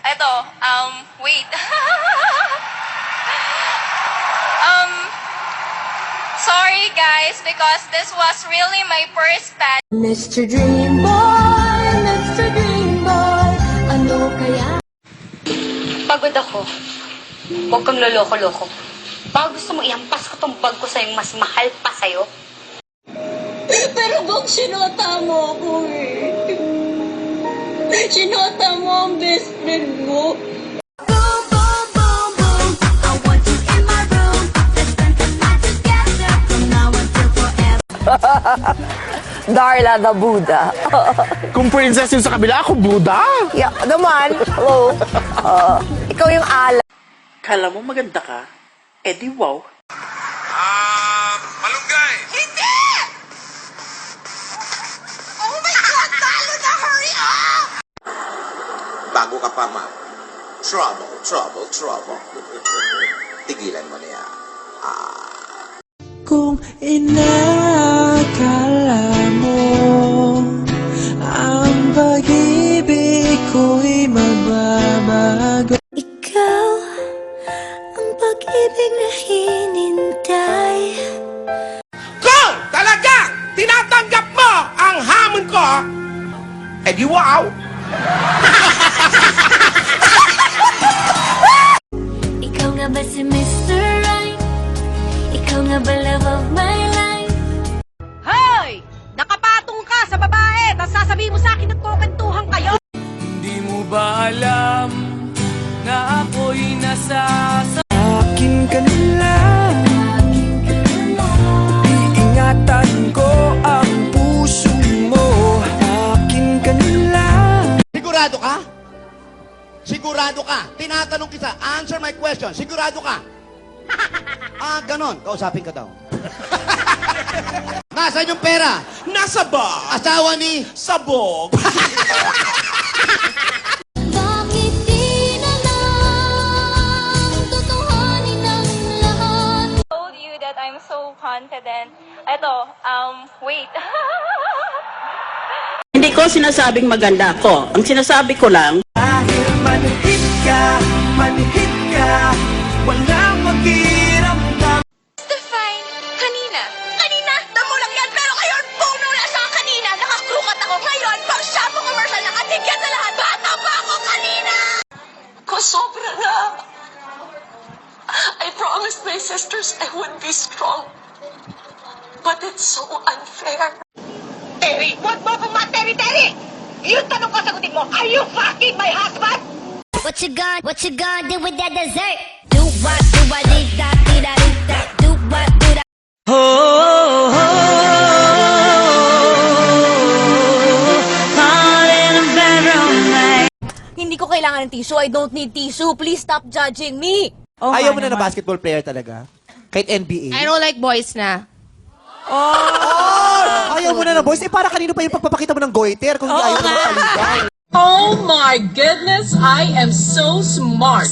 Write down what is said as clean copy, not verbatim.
Eto, wait. Sorry guys, because this was really my first time. Mr. Dreamboy, ano kaya? Pagod ako. Huwag kang loloko-loko. Baka gusto mo ihampas ko tong bag ko sa'yo mas mahal pa sa'yo. Pero bang sinota mo ako eh. Sinota mo ang best friend mo. Darla the Buddha. Kung princess yung sa kabila, ako Buddha. Yeah, naman. Hello. Ikaw yung ala. Kala mo maganda ka? Eh di wow. Malunggay! Hindi! Oh my God! Talo na! Hurry up! Bago ka pa, ma'am. Trouble. Tigilan mo na yan. Kung inakala mo ang pag-ibig ko'y magbabago. Ikaw ang pag-ibig na hinintay. Kung talagang tinatanggap mo ang hamon ko, eh di wow! Ikaw nga ba si Mr. Right? Ikaw nga ba love of my life? Hoy! Nakapatong ka sa babae, tapos sasabihin mo sa akin nagkukentuhan kayo? Hindi mo ba alam na ako'y nasasa? Akin ka na lang. Iingatan ko ang puso mo. Akin ka na lang. Sigurado ka? Sigurado ka? Tinatanong kita. Answer my question. Sigurado ka? Ganon. Kausapin ka daw. Nasaan yung pera? Nasa ba? Asawa ni... Sabog! Bakit di na lang tutuhanin ang lahat? I told you that I'm so confident. Eto, wait. Hindi ko sinasabing maganda ako. Ang sinasabi ko lang, Dahil manhid ka, walang maghiramdam. Define, kanina. Kanina? Damo lang yan, pero ngayon, puno na siya kanina. Nakakrukat ako. Ngayon, pang shampoo commercial, nakatigyan sa lahat. Bata pa ako kanina! Sobra na. I promised my sisters I would be strong. But it's so unfair. Terry, wag mo akong ma-Terry! Yung tanong ko sagutin mo, are you fucking my husband? What you gonna do with that dessert? Do what did that, do what do that. Hindi ko kailangan ng tissue. I don't need tissue. Please stop judging me. Ayaw mo na basketball player talaga? Kahit NBA? I don't like boys na. Ayaw mo na boys? Eh, para kanino pa yung pagpapakita mo ng goiter kung hindi ayaw mo na magpaligaw? Oh my goodness, I am so smart.